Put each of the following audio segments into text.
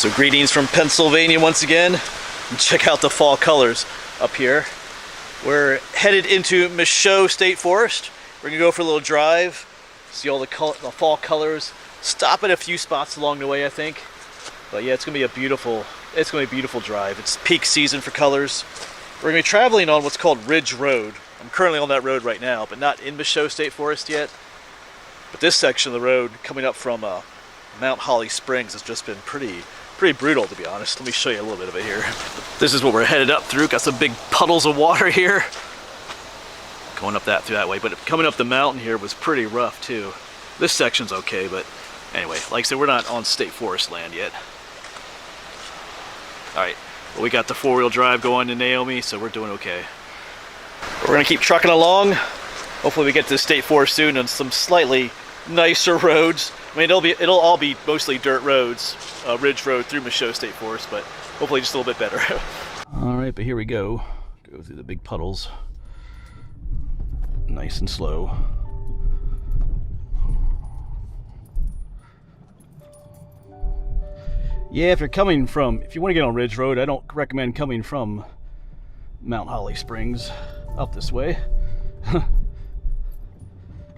So greetings from Pennsylvania once again. And check out the fall colors up here. We're headed into Michaux State Forest. We're gonna go for a little drive, see all the fall colors, stop at a few spots along the way, I think. But yeah, it's gonna be a beautiful drive. It's peak season for colors. We're gonna be traveling on what's called Ridge Road. I'm currently on that road right now, but not in Michaux State Forest yet. But this section of the road coming up from Mount Holly Springs has just been pretty brutal, to be honest. Let me show you a little bit of it here. This is what we're headed up through. Got some big puddles of water here. Going up through that way, but coming up the mountain here was pretty rough too. This section's okay, but anyway, like I said, we're not on state forest land yet. All right, well, we got the four-wheel drive going to Naomi, so we're doing okay. We're gonna keep trucking along. Hopefully we get to the state forest soon on some slightly nicer roads. I mean, it'll all be mostly dirt roads, Ridge Road through Michaux State Forest, but hopefully just a little bit better. All right, but here we go. Go through the big puddles. Nice and slow. Yeah, if you want to get on Ridge Road, I don't recommend coming from Mount Holly Springs up this way.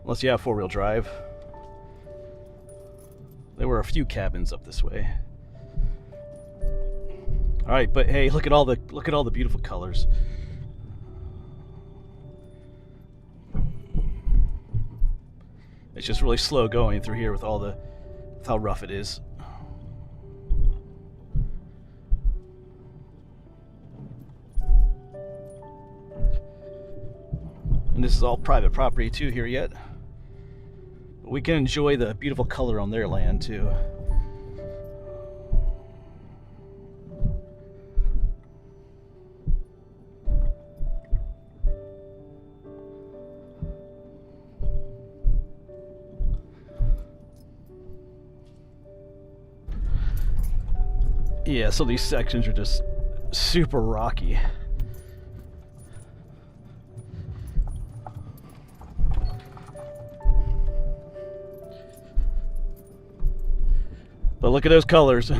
Unless you have four-wheel drive. There were a few cabins up this way. All right, but hey, look at all the beautiful colors. It's just really slow going through here with how rough it is. And this is all private property too here yet. But we can enjoy the beautiful color on their land too. Yeah, so these sections are just super rocky. But look at those colors.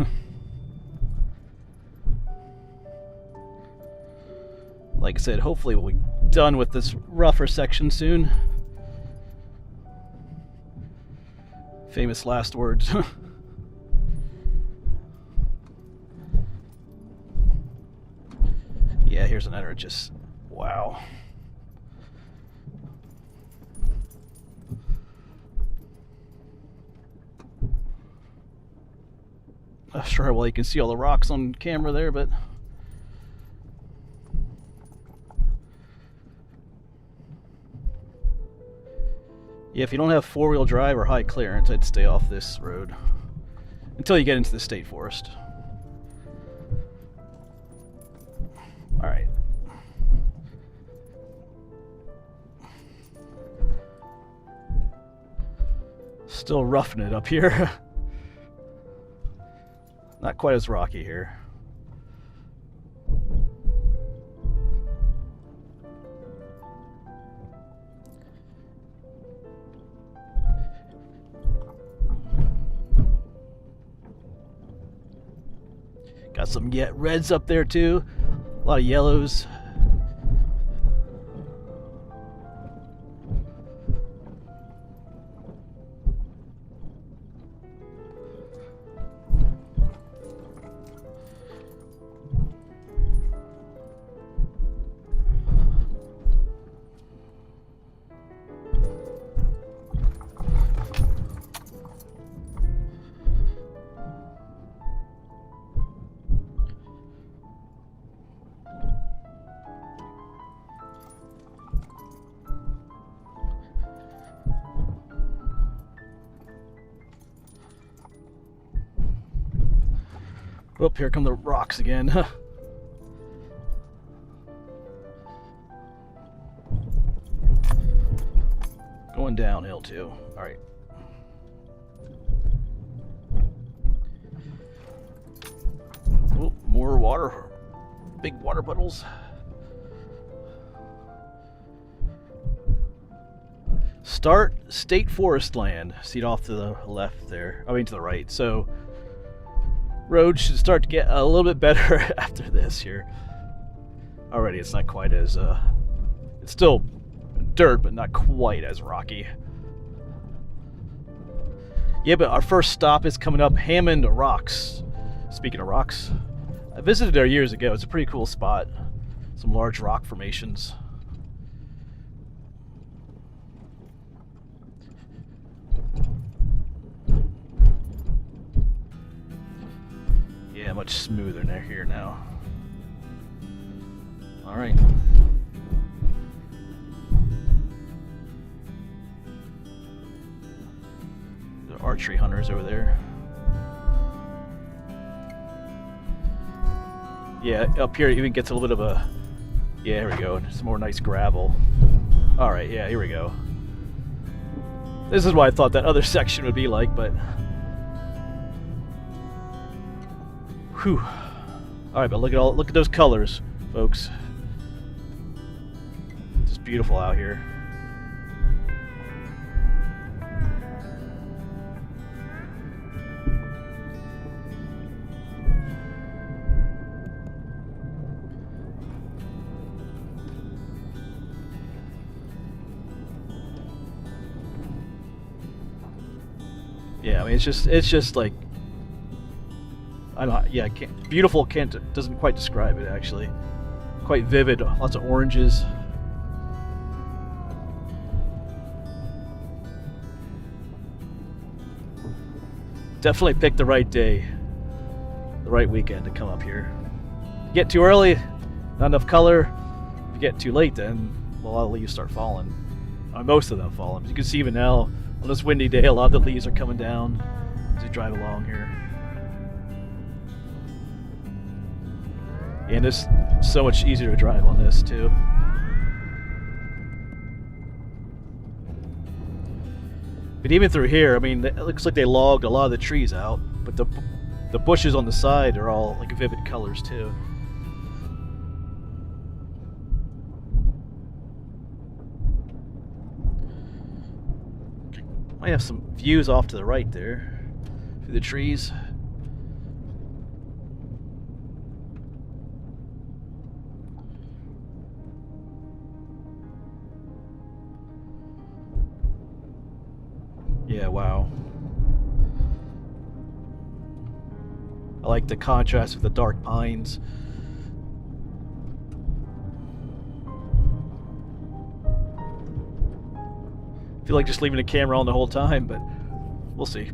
Like I said, hopefully we'll be done with this rougher section soon. Famous last words. Yeah, here's another just, wow. Not sure well you can see all the rocks on camera there, but yeah, if you don't have four-wheel drive or high clearance, I'd stay off this road until you get into the state forest. All right. Still roughing it up here. Not quite as rocky here. Got some reds up there too. A lot of yellows. Oh, here come the rocks again. Going downhill too. All right. Oh, more water. Big water puddles. Start state forest land. See it off to the left there. I mean to the right. So Road should start to get a little bit better after this here. Already it's not quite as, it's still dirt, but not quite as rocky. Yeah, but our first stop is coming up, Hammond Rocks. Speaking of rocks, I visited there years ago. It's a pretty cool spot. Some large rock formations. Yeah, much smoother than here now. All right. The archery hunters over there. Yeah, up here it even gets a little bit of a... Yeah, here we go. Some more nice gravel. All right, yeah, here we go. This is what I thought that other section would be like, but... Whew. All right, but look at those colors, folks. It's just beautiful out here. Yeah, I mean it's just like I don't. Yeah, beautiful doesn't quite describe it actually. Quite vivid, lots of oranges. Definitely picked the right day, the right weekend to come up here. If you get too early, not enough color. If you get too late, then well, a lot of leaves start falling. Most of them falling. As you can see even now, on this windy day, a lot of the leaves are coming down as you drive along here. And it's so much easier to drive on this too. But even through here, I mean, it looks like they logged a lot of the trees out, but the bushes on the side are all like vivid colors too. Might have some views off to the right there, through the trees. Yeah, wow. I like the contrast with the dark pines. I feel like just leaving the camera on the whole time, but we'll see.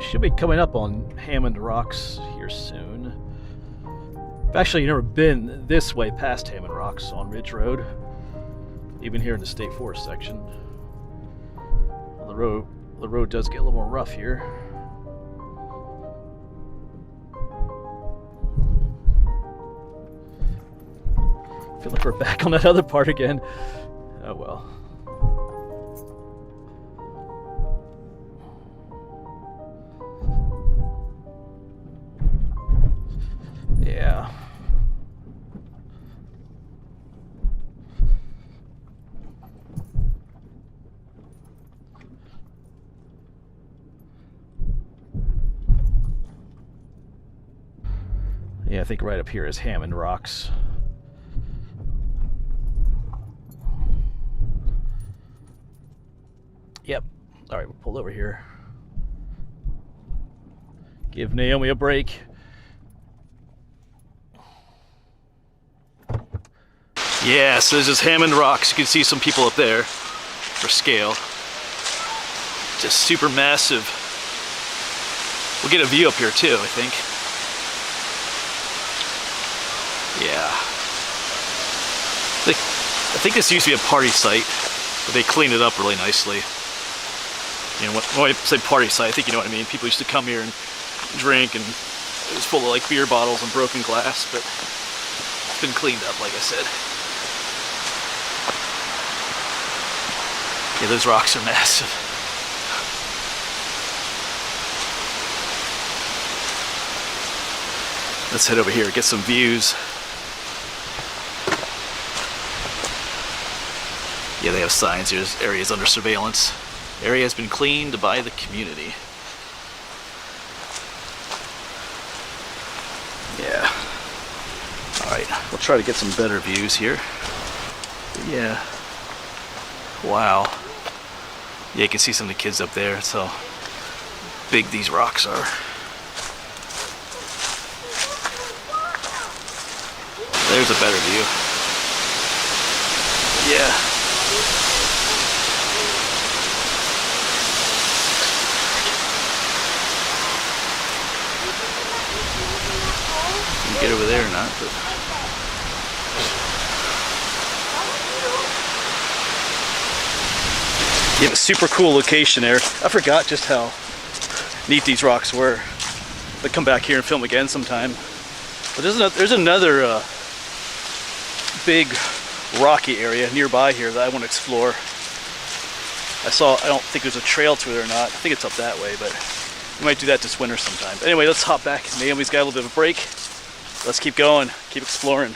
Should be coming up on Hammond Rocks here soon. I've actually never been this way past Hammond Rocks on Ridge Road, even here in the State Forest section. Well, the road does get a little more rough here. I feel like we're back on that other part again. Oh well. Yeah. Yeah, I think right up here is Hammond Rocks. Yep. All right, we'll pull over here. Give Naomi a break. Yeah, so this is Hammond Rocks. You can see some people up there for scale. Just super massive. We'll get a view up here too, I think. Yeah. I think this used to be a party site, but they cleaned it up really nicely. You know, when I say party site, I think you know what I mean. People used to come here and drink, and it was full of like beer bottles and broken glass, but it's been cleaned up, like I said. Yeah, those rocks are massive. Let's head over here, get some views. Yeah, they have signs here. This area is under surveillance. Area has been cleaned by the community. Yeah. Alright, we'll try to get some better views here. But yeah. Wow. Yeah, you can see some of the kids up there. That's how big these rocks are. There's a better view. Yeah. Get over there or not, but you have a super cool location there. I forgot just how neat these rocks were. I'll come back here and film again sometime. But there's another big rocky area nearby here that I want to explore. I don't think there's a trail to it or not. I think it's up that way, but we might do that this winter sometime. But anyway, let's hop back. Naomi's got a little bit of a break. Let's keep going, keep exploring.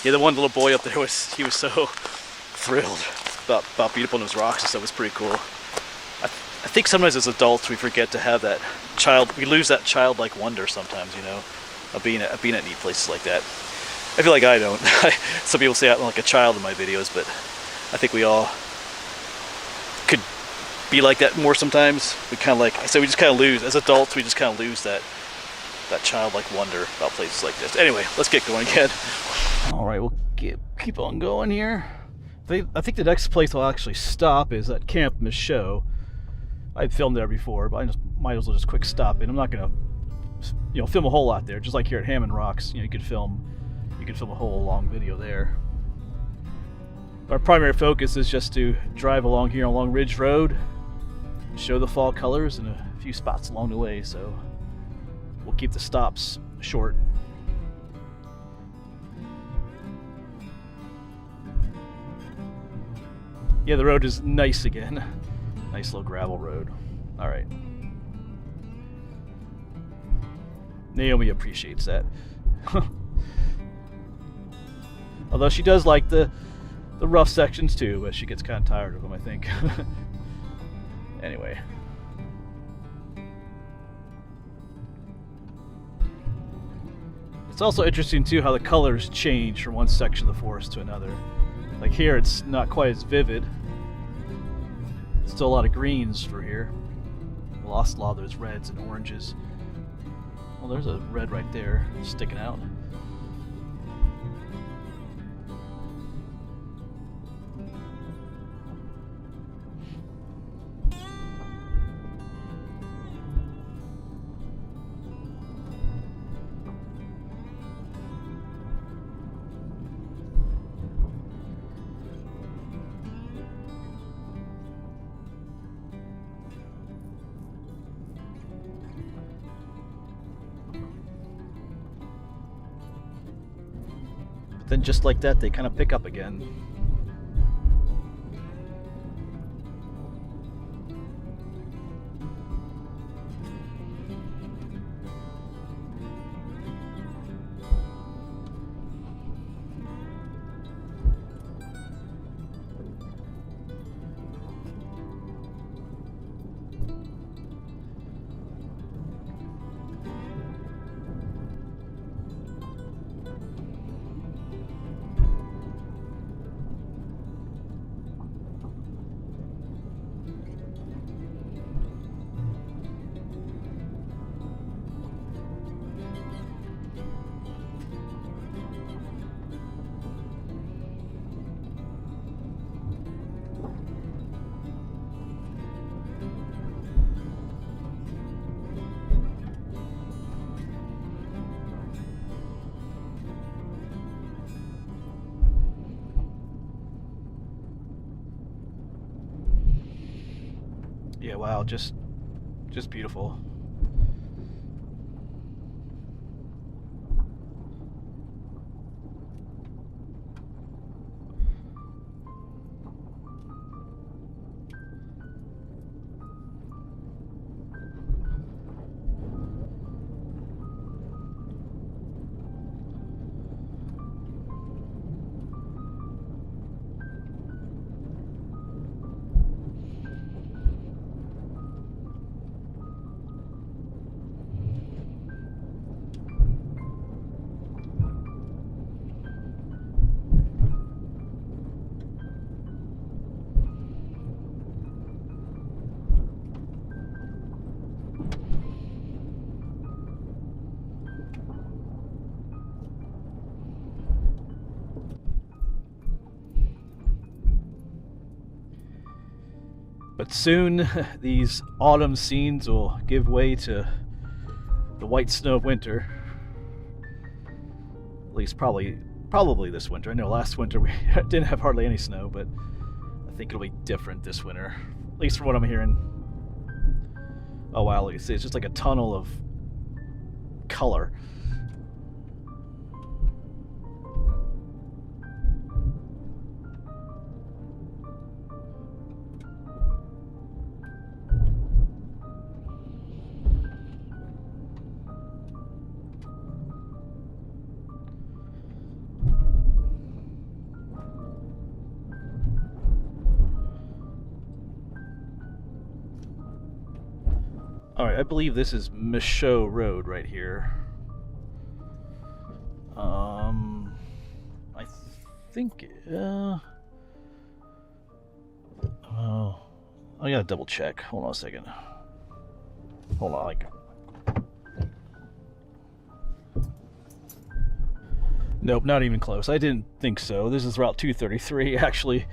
Yeah, the one little boy up there he was so thrilled about beautiful those rocks and stuff. It was pretty cool. I think sometimes as adults we forget to have that we lose that childlike wonder sometimes, you know, of being at neat places like that. I feel like I don't. Some people say I'm like a child in my videos, but I think we all could be like that more sometimes. We kind of like, I say we just kind of lose, as adults we just kind of lose that childlike wonder about places like this. Anyway, let's get going again. All right, we'll keep on going here. I think the next place I'll actually stop is at Camp Michaux. I've filmed there before, but I might as well just quick stop in. I'm not gonna, film a whole lot there. Just like here at Hammond Rocks, you could film a whole long video there. Our primary focus is just to drive along here along Ridge Road, show the fall colors in a few spots along the way. So we'll keep the stops short. Yeah, the road is nice again. Nice little gravel road. All right. Naomi appreciates that. Although she does like the rough sections too, but she gets kind of tired of them, I think. Anyway. It's also interesting too how the colors change from one section of the forest to another. Like here it's not quite as vivid. Still a lot of greens for here. We lost a lot of those reds and oranges. Well, there's a red right there sticking out. Then just like that, they kind of pick up again. Yeah, wow, just beautiful. But soon, these autumn scenes will give way to the white snow of winter. At least probably this winter. I know last winter we didn't have hardly any snow, but I think it'll be different this winter. At least from what I'm hearing. Oh wow, it's just like a tunnel of color. Alright, I believe this is Michaux Road right here. I think, oh, I gotta double check. Hold on a second. Hold on, like, nope, not even close. I didn't think so. This is Route 233, actually.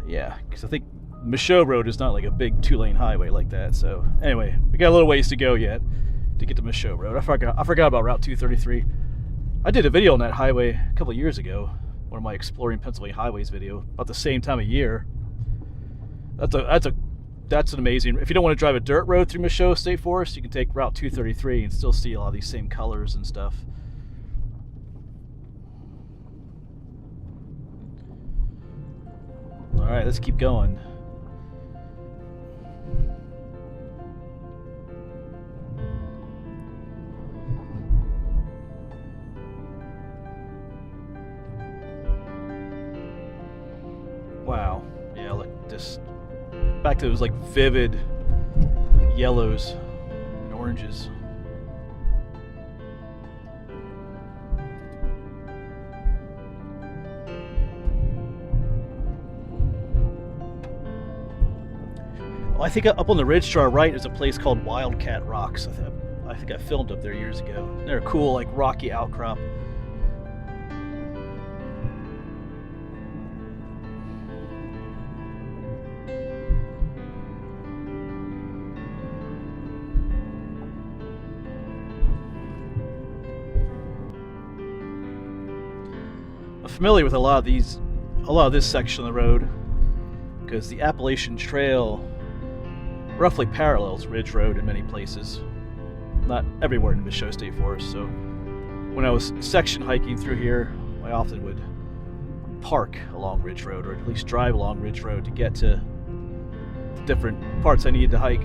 Yeah, because I think Michaux Road is not like a big two-lane highway like that. So anyway, we got a little ways to go yet to get to Michaux Road. I forgot about Route 233. I did a video on that highway a couple of years ago, one of my Exploring Pennsylvania Highways video, about the same time of year. That's an amazing. If you don't want to drive a dirt road through Michaux State Forest, you can take Route 233 and still see a lot of these same colors and stuff. All right, let's keep going. Wow. Yeah, look, just back to those like vivid yellows and oranges. Well, I think up on the ridge to our right is a place called Wildcat Rocks. I think I filmed up there years ago. They're a cool, like, rocky outcrop. I'm familiar with a lot of this section of the road because the Appalachian Trail roughly parallels Ridge Road in many places. Not everywhere in Michaux State Forest, so when I was section hiking through here, I often would park along Ridge Road, or at least drive along Ridge Road to get to the different parts I needed to hike.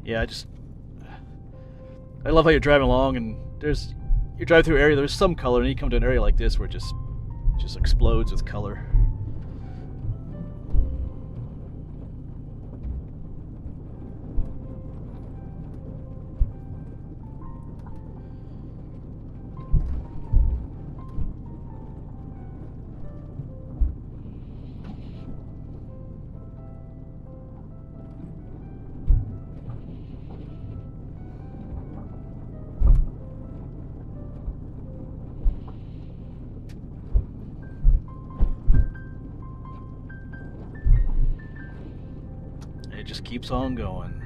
Yeah, I love how you're driving along and you drive through an area, there's some color, and you come to an area like this where it just explodes with color. just keeps on going.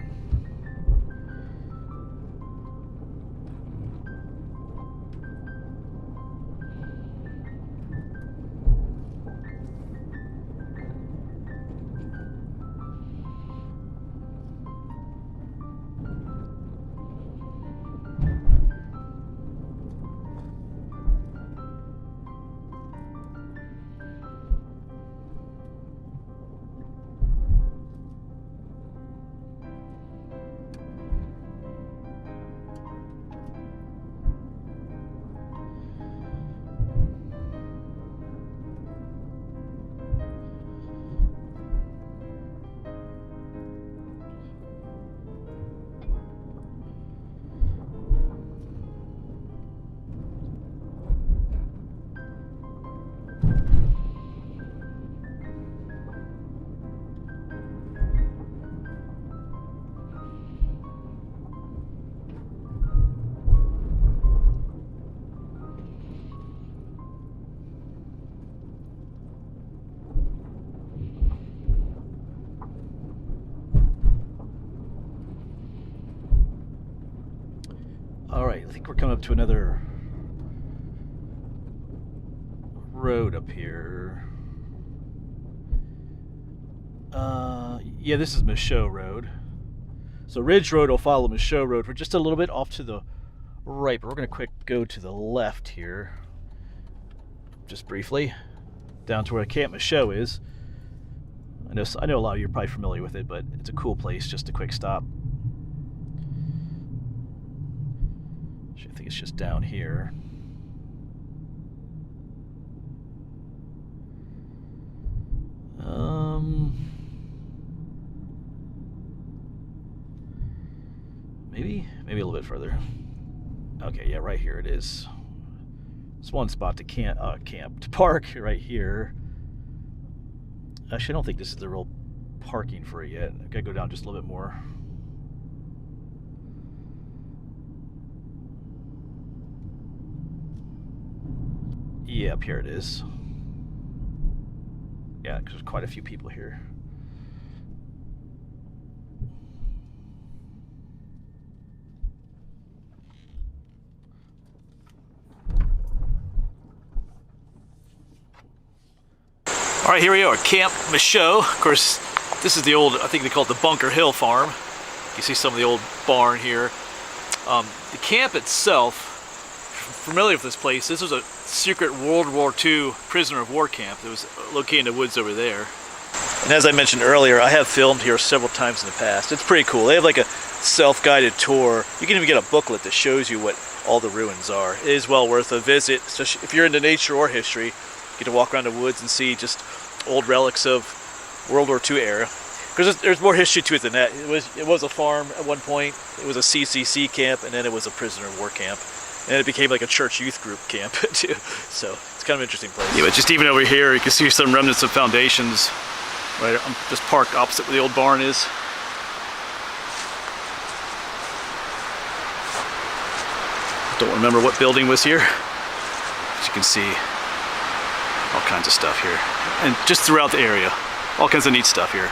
Alright, I think we're coming up to another road up here. Yeah, this is Michaux Road. So Ridge Road will follow Michaux Road. We're just a little bit off to the right, but we're going to quick go to the left here. Just briefly. Down to where Camp Michaux is. I know a lot of you are probably familiar with it, but it's a cool place, just a quick stop. I think it's just down here. Maybe a little bit further. Okay, yeah, right here it is. It's one spot to to park right here. Actually, I don't think this is the real parking for it yet. I gotta go down just a little bit more. Yeah, up here it is. Yeah, because there's quite a few people here. All right, here we are, Camp Michaux. Of course, this is the old, I think they call it the Bunker Hill farm. You see some of the old barn here. The camp itself, familiar with this place, this was a secret World War II prisoner of war camp that was located in the woods over there. And as I mentioned earlier, I have filmed here several times in the past. It's pretty cool. They have like a self-guided tour. You can even get a booklet that shows you what all the ruins are. It is well worth a visit, especially if you're into nature or history. You get to walk around the woods and see just old relics of World War II era. Because there's more history to it than that. It was a farm at one point. It was a CCC camp, and then it was a prisoner of war camp. And it became like a church youth group camp too. So it's kind of an interesting place. Yeah, but just even over here, you can see some remnants of foundations. Right, I'm just parked opposite where the old barn is. Don't remember what building was here. As you can see, all kinds of stuff here. And just throughout the area, all kinds of neat stuff here.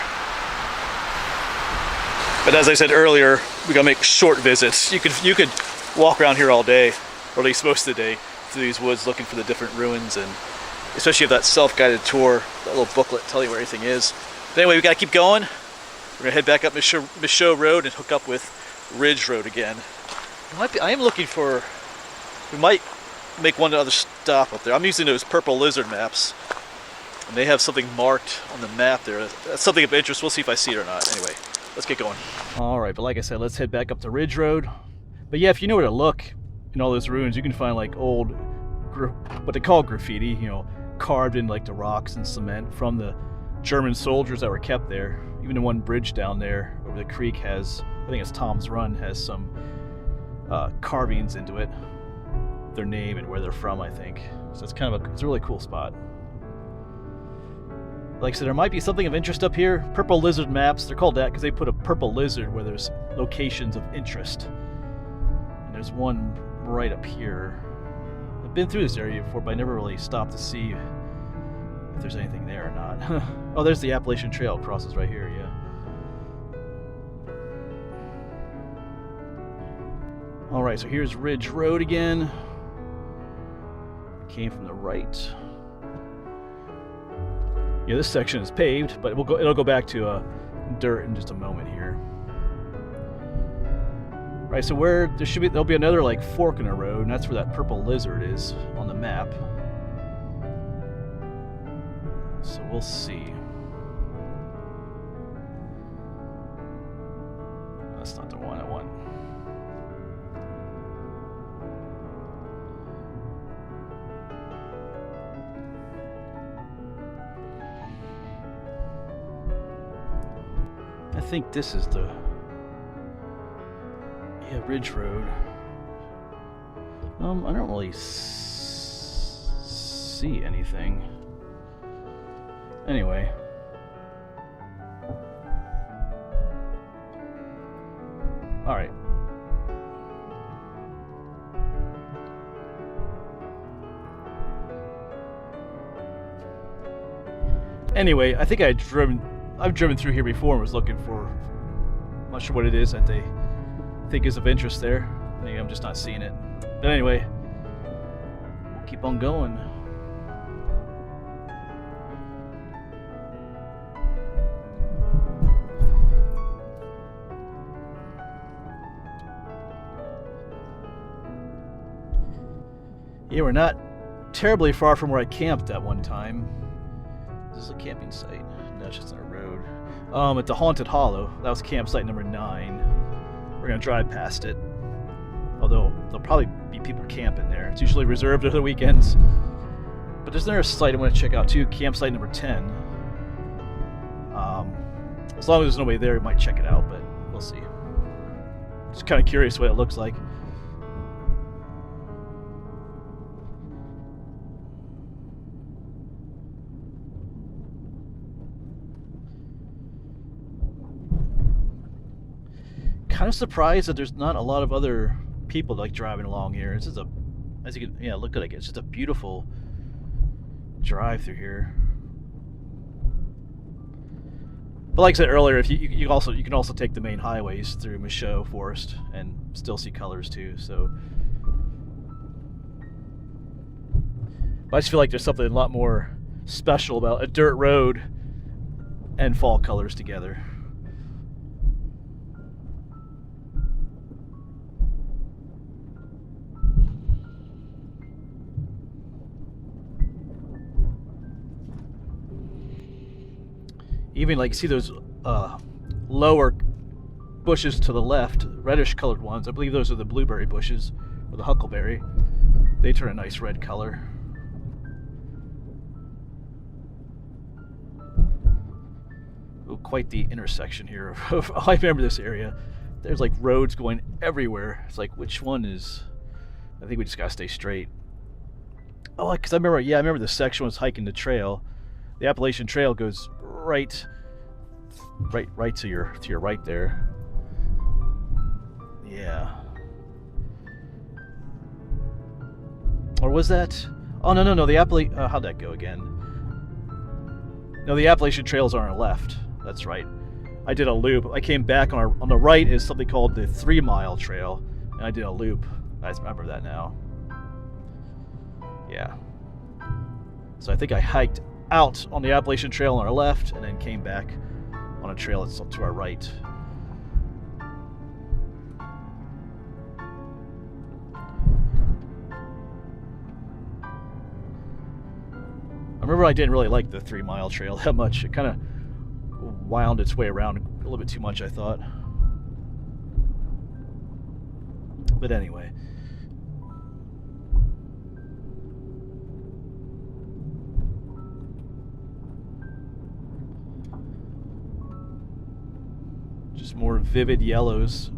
But as I said earlier, we gotta make short visits. You could walk around here all day, or at least most of the day, through these woods looking for the different ruins, and especially if that self-guided tour, that little booklet tell you where everything is. But anyway, we gotta keep going. We're gonna head back up Michaux Road and hook up with Ridge Road again. I am looking for, we might make one other stop up there. I'm using those purple lizard maps, and they have something marked on the map there. That's something of interest. We'll see if I see it or not. Anyway, let's get going. All right, but like I said, let's head back up to Ridge Road. But yeah, if you know where to look in all those ruins, you can find like old, what they call graffiti, you know, carved in like the rocks and cement from the German soldiers that were kept there. Even the one bridge down there over the creek has, I think it's Tom's Run, has some carvings into it, their name and where they're from, I think. So it's kind of it's a really cool spot. Like I said, there might be something of interest up here. Purple lizard maps, they're called that because they put a purple lizard where there's locations of interest. And there's one right up here. I've been through this area before, but I never really stopped to see if there's anything there or not. Oh, there's the Appalachian Trail, crosses right here, yeah. Alright, so here's Ridge Road again. Came from the right. Yeah, this section is paved, but it'll go back to dirt in just a moment here. Right, so there'll be another like fork in the road, and that's where that purple lizard is on the map. So we'll see. That's not the one I want. I think this is the Ridge Road. I don't really see anything. Anyway. All right. Anyway, I think I've driven through here before and was looking for, I'm not sure what it is that they think is of interest there. Maybe I'm just not seeing it. But anyway, we'll keep on going. Yeah, we're not terribly far from where I camped at one time. Is this a camping site? No, it's just on a road. At the Haunted Hollow. That was campsite number 9. We're going to drive past it. Although, there'll probably be people camping there. It's usually reserved over the weekends. But there's another site I want to check out too. Campsite number 10. As long as there's nobody there, we might check it out, but we'll see. Just kind of curious what it looks like. Kind of surprised that there's not a lot of other people like driving along here. This is as you can, look at it. It's just a beautiful drive through here. But like I said earlier, if you can also take the main highways through Michaux Forest and still see colors too. So, but I just feel like there's something a lot more special about a dirt road and fall colors together. Even like, see those lower bushes to the left, reddish colored ones. I believe those are the blueberry bushes, or the huckleberry. They turn a nice red color. Oh, quite the intersection here. I remember this area. There's like roads going everywhere. It's like, which one is... I think we just gotta stay straight. Oh, because I remember the section was hiking the trail. The Appalachian Trail goes right to your right there. Yeah. Or was that? Oh no. The how'd that go again? No, the Appalachian Trails are on our left. That's right. I did a loop. I came back on the right is something called the 3 Mile Trail, and I did a loop. I remember that now. Yeah. So I think I hiked out on the Appalachian Trail on our left and then came back on a trail that's to our right. I remember I didn't really like the 3 Mile Trail that much. It kind of wound its way around a little bit too much, I thought. But anyway. Just more vivid yellows.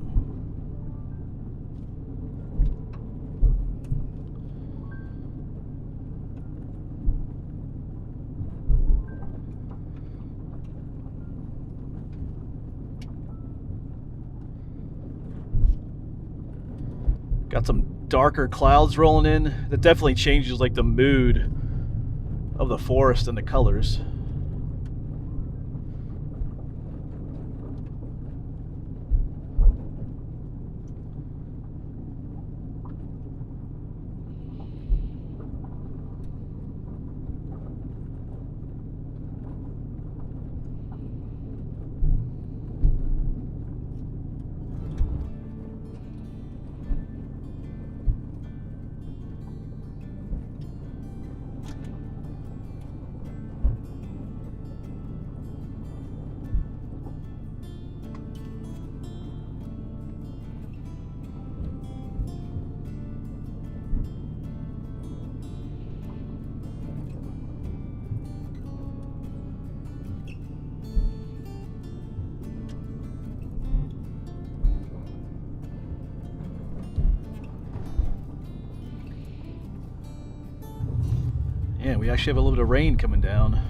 Got some darker clouds rolling in. That definitely changes like the mood of the forest and the colors. Yeah, we actually have a little bit of rain coming down.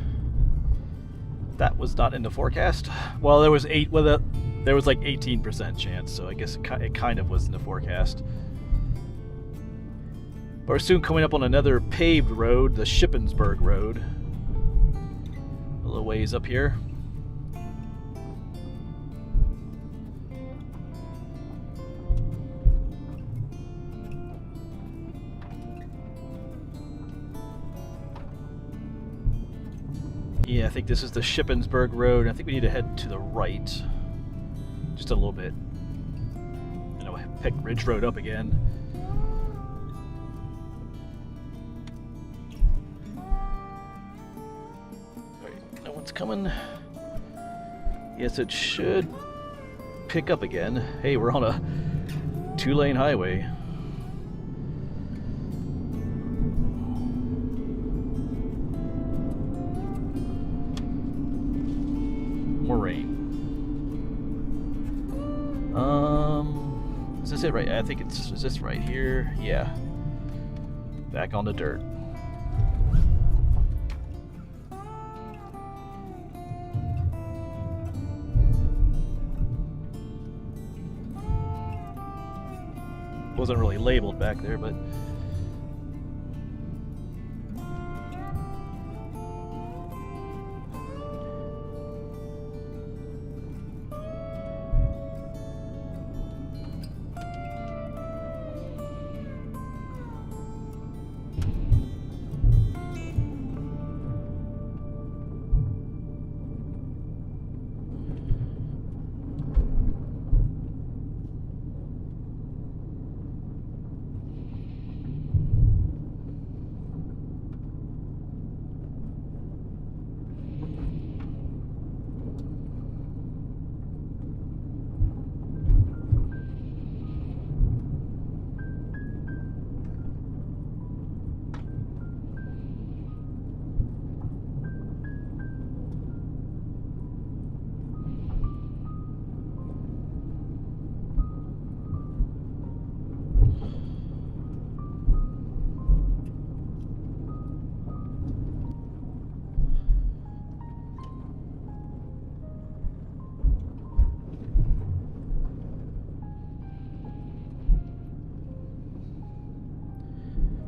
That was not in the forecast. Well, there was there was like 18% chance, so I guess it kind of was in the forecast. But we're soon coming up on another paved road, the Shippensburg Road. A little ways up here. Yeah, I think this is the Shippensburg Road. I think we need to head to the right. Just a little bit. You know, pick Ridge Road up again. Alright, no one's coming. Yes, it should pick up again. Hey, we're on a 2-lane highway. More rain. Is this it right? I think is this right here? Yeah. Back on the dirt. Wasn't really labeled back there, but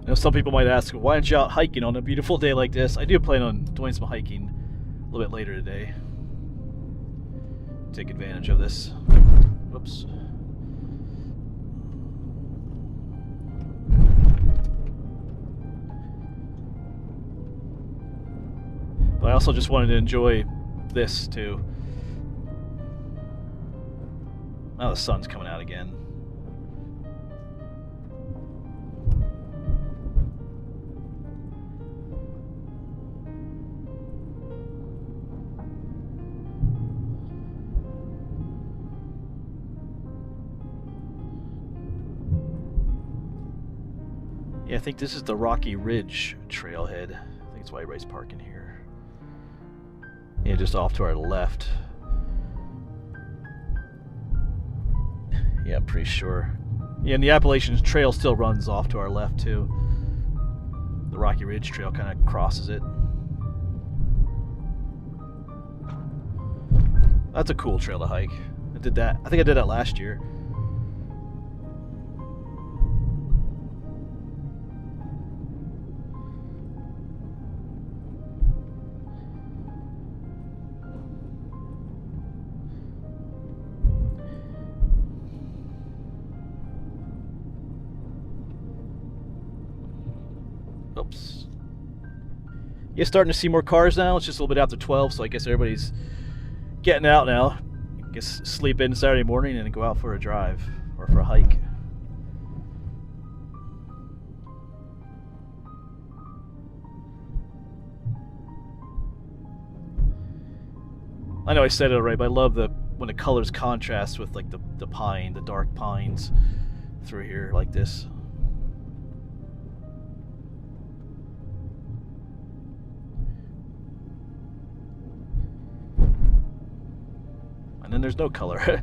you know, some people might ask, why aren't you out hiking on a beautiful day like this? I do plan on doing some hiking a little bit later today. Take advantage of this. Whoops. But I also just wanted to enjoy this too. Now the sun's coming out again. Yeah, I think this is the Rocky Ridge trailhead. I think that's why everybody's parking here. Yeah, just off to our left. Yeah, I'm pretty sure. Yeah, and the Appalachian Trail still runs off to our left too. The Rocky Ridge Trail kind of crosses it. That's a cool trail to hike. I did that. I think I did that last year. Oops. You're starting to see more cars now. It's just a little bit after 12, so I guess everybody's getting out now. I guess sleep in Saturday morning and go out for a drive or for a hike. I know I said it already, but I love when the colors contrast with like the pine, the dark pines through here like this. And then there's no color.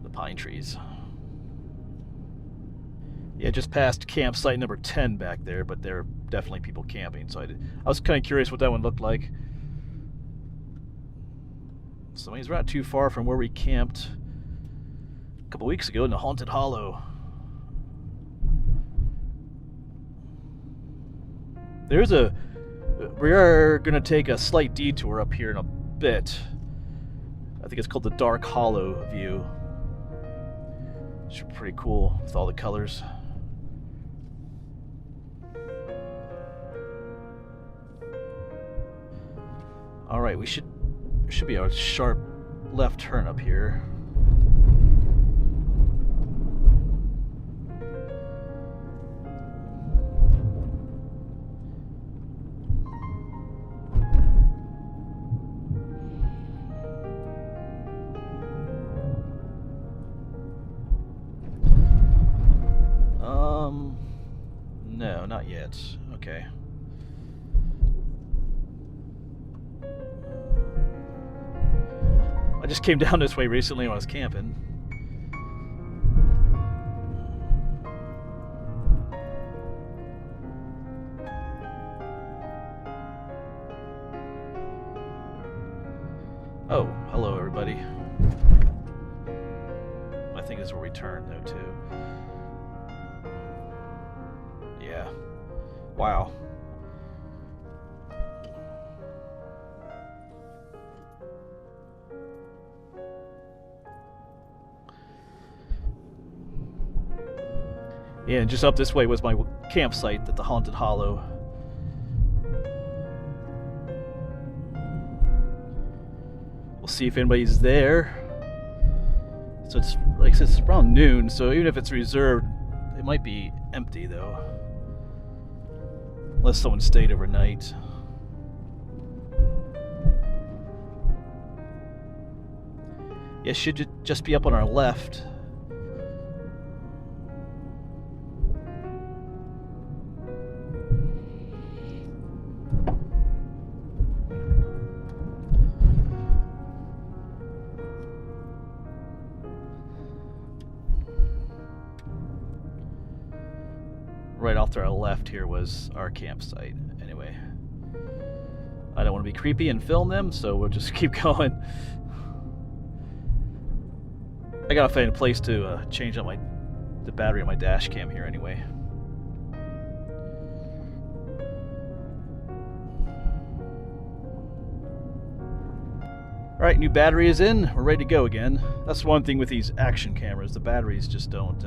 The pine trees. Yeah, just past campsite number 10 back there, but there are definitely people camping. So I was kind of curious what that one looked like. So he's not too far from where we camped a couple weeks ago in the Haunted Hollow. We are going to take a slight detour up here in a bit. I think it's called the Dark Hollow view. It's pretty cool with all the colors. All right, we should be a sharp left turn up here. No, not yet. Okay. I just came down this way recently when I was camping. Oh, hello everybody. I think this is where we turn though too. Yeah. Wow. Yeah, and just up this way was my campsite at the Haunted Hollow. We'll see if anybody's there. So it's like I said, it's around noon, so even if it's reserved, it might be empty though. Unless someone stayed overnight. Yeah, should just be up on our left. Right off to our left here was our campsite. Anyway, I don't want to be creepy and film them, so we'll just keep going. I gotta find a place to change out the battery on my dash cam here anyway. Alright, new battery is in. We're ready to go again. That's one thing with these action cameras. The batteries just don't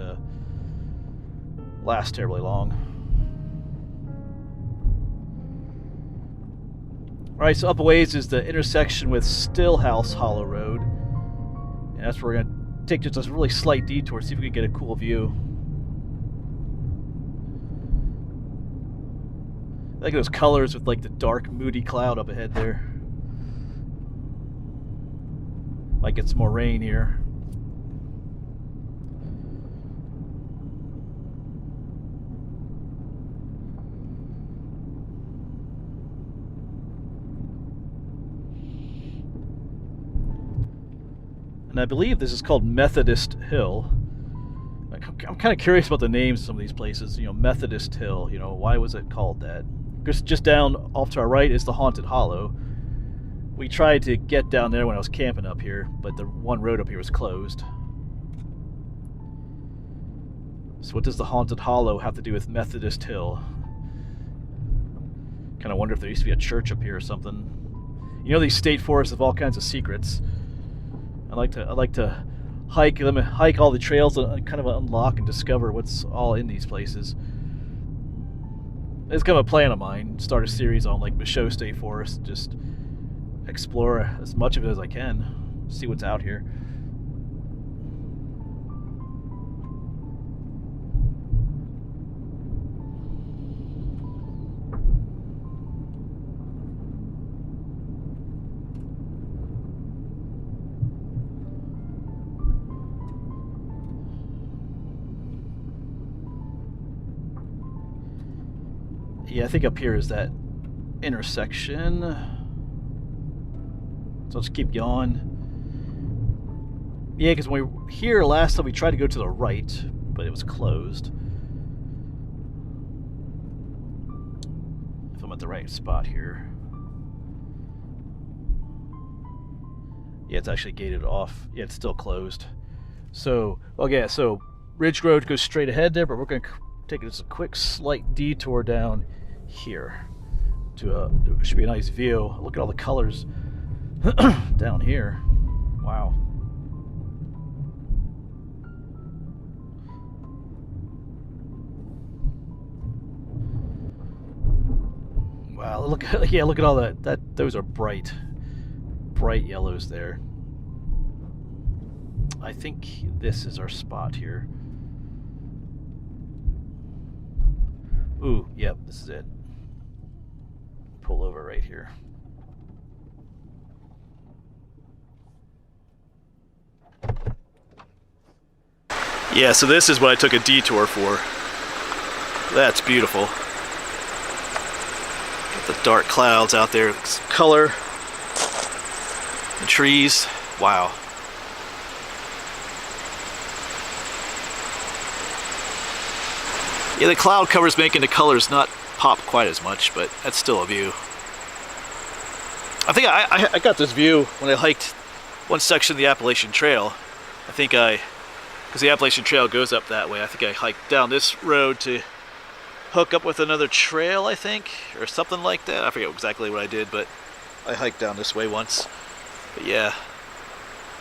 last terribly long. Alright, so up a ways is the intersection with Stillhouse Hollow Road. And that's where we're going to take just a really slight detour, see if we can get a cool view. I like those colors with like the dark, moody cloud up ahead there. Might get some more rain here. And I believe this is called Methodist Hill. I'm kind of curious about the names of some of these places. You know, Methodist Hill, you know, why was it called that? Just down off to our right is the Haunted Hollow. We tried to get down there when I was camping up here, but the one road up here was closed. So what does the Haunted Hollow have to do with Methodist Hill? Kind of wonder if there used to be a church up here or something. You know, these state forests have all kinds of secrets. I like to hike them, hike all the trails, and kind of unlock and discover what's all in these places. It's kind of a plan of mine. Start a series on like Michaux State Forest, just explore as much of it as I can, see what's out here. Yeah, I think up here is that intersection. So let's keep going. Yeah, because when we were here last time, we tried to go to the right, but it was closed. I'm at the right spot here. Yeah, it's actually gated off. Yeah, it's still closed. So, okay, so Ridge Road goes straight ahead there, but we're going to take just a quick slight detour down here to it should be a nice view. Look at all the colors down here. Wow. Wow, look at all that those are bright yellows there. I think this is our spot here. Ooh, yep, this is it. Pull over right here. Yeah, so this is what I took a detour for. That's beautiful. Got the dark clouds out there, color, the trees. Wow. Yeah, the cloud cover's making the colors not pop quite as much, but that's still a view. I think I got this view when I hiked one section of the Appalachian Trail. I think because the Appalachian Trail goes up that way, I think I hiked down this road to hook up with another trail, I think, or something like that. I forget exactly what I did, but I hiked down this way once. But yeah,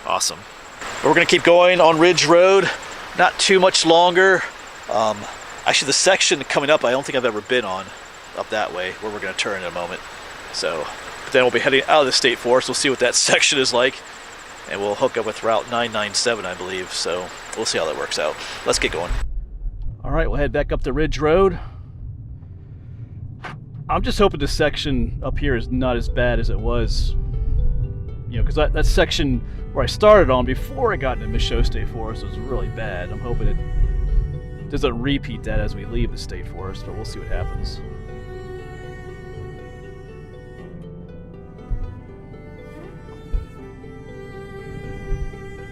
awesome. But we're gonna keep going on Ridge Road, not too much longer. Actually, the section coming up, I don't think I've ever been on up that way, where we're going to turn in a moment. So, but then we'll be heading out of the state forest. We'll see what that section is like, and we'll hook up with Route 997, I believe. So we'll see how that works out. Let's get going. All right, we'll head back up the Ridge Road. I'm just hoping this section up here is not as bad as it was, you know, because that section where I started on before I got into Michaux State Forest was really bad. I'm hoping it doesn't repeat that as we leave the state forest, but we'll see what happens.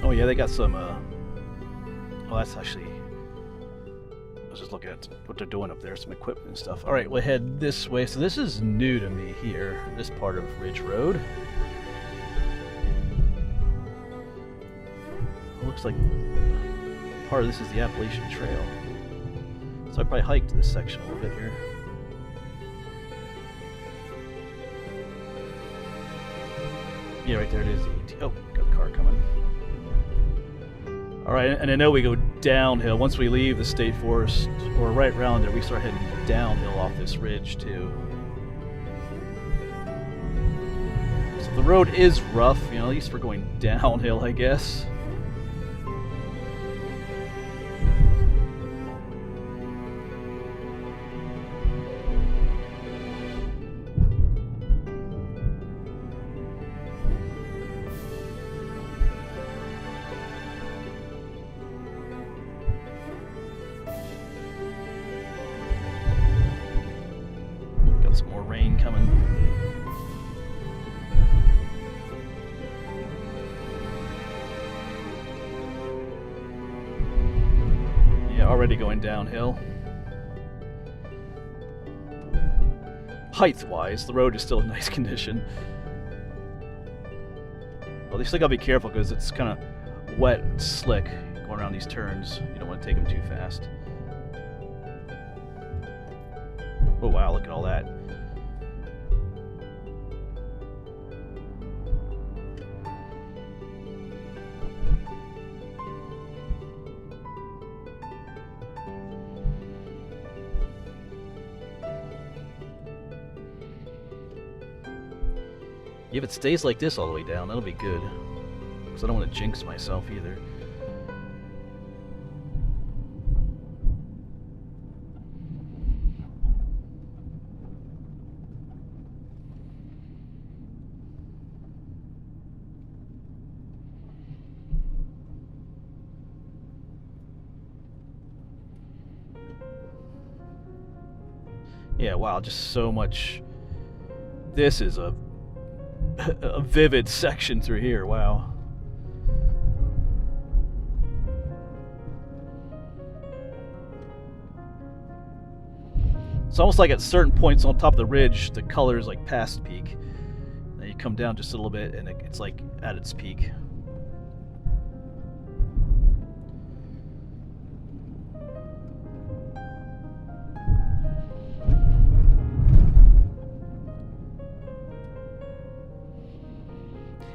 Oh yeah, they got some, well, that's actually, I was just looking at what they're doing up there, some equipment and stuff. All right, we'll head this way. So this is new to me here, this part of Ridge Road. It looks like part of this is the Appalachian Trail. So I probably hiked this section a little bit here. Yeah, right there it is. Oh, got a car coming. All right, and I know we go downhill. Once we leave the state forest, or right around there, we start heading downhill off this ridge too. So the road is rough, you know, at least we're going downhill, I guess. Some more rain coming. Yeah, already going downhill. Height-wise, the road is still in nice condition. Well, you still gotta be careful because it's kind of wet and slick going around these turns. You don't want to take them too fast. Oh wow, look at all that. If it stays like this all the way down, that'll be good. Because I don't want to jinx myself either. Yeah, wow, just so much. This is a vivid section through here, wow. It's almost like at certain points on top of the ridge, the color is like past peak. Then you come down just a little bit and it's like at its peak.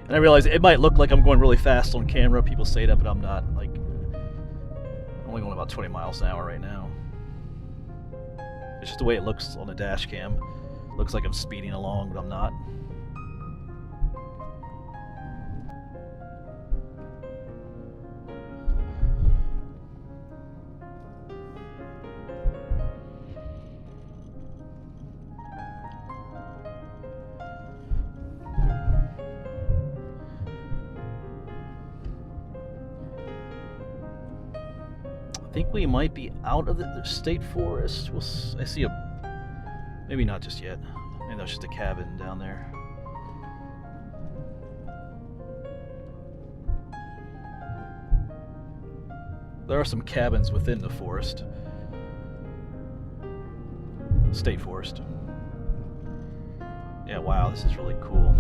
And I realize it might look like I'm going really fast on camera. People say that, but I'm not. Like, I'm only going about 20 miles an hour right now. It's just the way it looks on the dash cam. Looks like I'm speeding along, but I'm not. I think we might be out of the state forest. I see maybe not just yet. Maybe that's just a cabin down there. There are some cabins within the forest. State forest. Yeah, wow, this is really cool.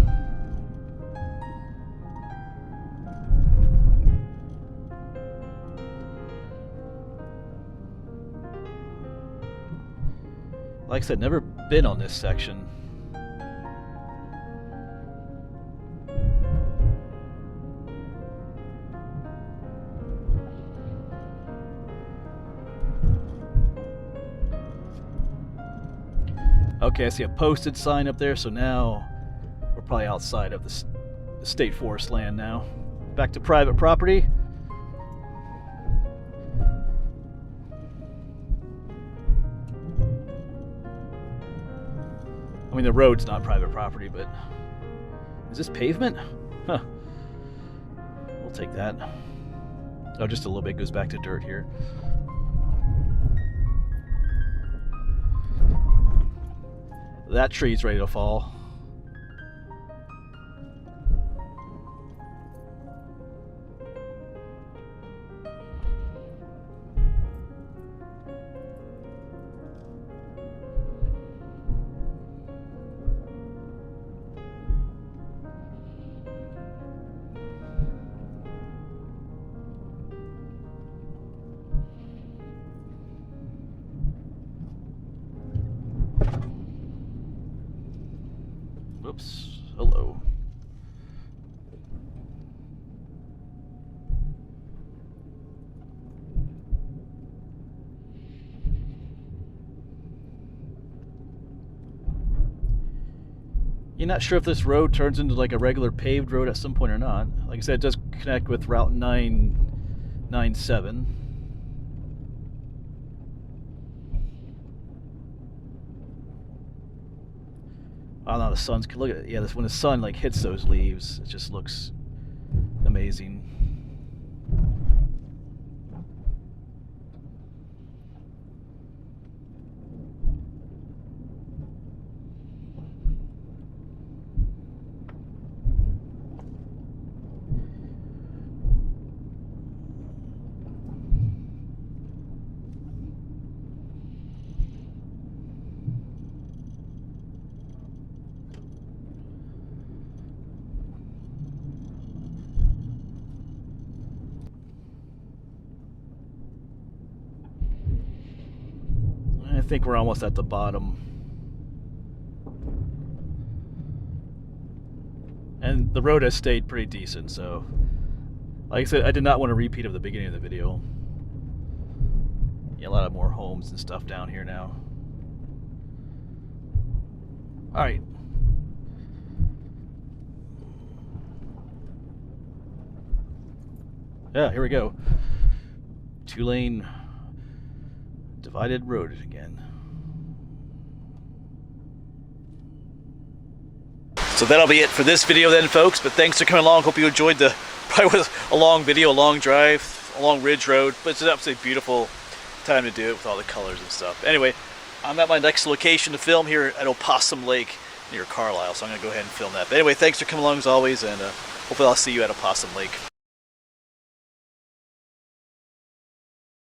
Like I said, never been on this section. Okay, I see a posted sign up there, so now we're probably outside of the state forest land now. Back to private property. I mean, the road's not private property, but is this pavement? Huh. We'll take that. Oh, just a little bit goes back to dirt here. That tree's ready to fall. Whoops. Hello. You're not sure if this road turns into like a regular paved road at some point or not. Like I said, it does connect with Route 997. Oh no, the sun's, look at it. Yeah, when the sun like hits those leaves, it just looks amazing. I think we're almost at the bottom. And the road has stayed pretty decent, so like I said, I did not want to repeat of the beginning of the video. Yeah, a lot of more homes and stuff down here now. Alright. Yeah, here we go. 2-lane divided road again. So that'll be it for this video then, folks, but thanks for coming along. Hope you enjoyed the, probably was a long video, a long drive, a long ridge road, but it's an absolutely beautiful time to do it with all the colors and stuff. Anyway, I'm at my next location to film here at Opossum Lake near Carlisle, so I'm going to go ahead and film that. But anyway, thanks for coming along as always, and hopefully I'll see you at Opossum Lake.